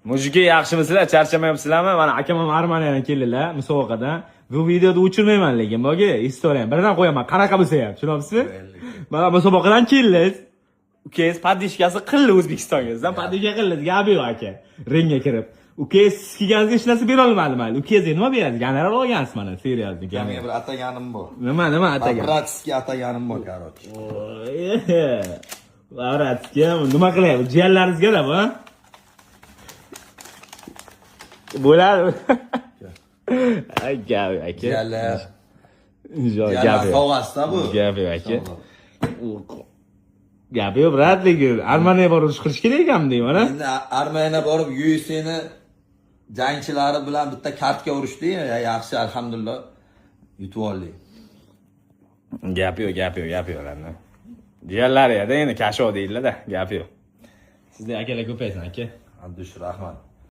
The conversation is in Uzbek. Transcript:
Mujiki yaxshimisizlar? Charchamayapsizlarmi? Mana akam ham Armaniyadan keldilar musobaqadan. Bu videoni o'chirmayman lekin, bogi istoriyam. Birdan qo'yaman, qanaqa bo'lsa ham, tushunamsizmi? Mana musobaqadan keldingiz. Ukangiz podishkasi qildi O'zbekistonga. Sizdan podishka qildi, gapi yo'q aka. Ringga kirib. Ukangiz kelganingizga hech narsa bera olmadim hali. Ukangizga nima beradi? General olgansiz mana, seriyalni. Menga bir ataganim bor. Nima atagan? Bratskiy ataganim bor, короче. Bratskiy nima qilyapti? Jiyanlaringizga-da bu? Bo'ladi. Ay, gapi aka. Jiyanlar. Gapi. Qog'ozda bu. Gapi aka. Gapi yo'q, brat, lekin Armaniyaga borib chiqish kerak ekan deyman, ha? Endi Armaniyaga borib UFC'ni jangchilari bilan bitta kartga urishdi, yaxshi, alhamdulillah. Yutib oldik. Gapi yo'q ularni. Jiyanlari-da endi kashov deydilar-da, gapi yo'q. Sizda akalar ko'paysin, aka. Abdush rahmat.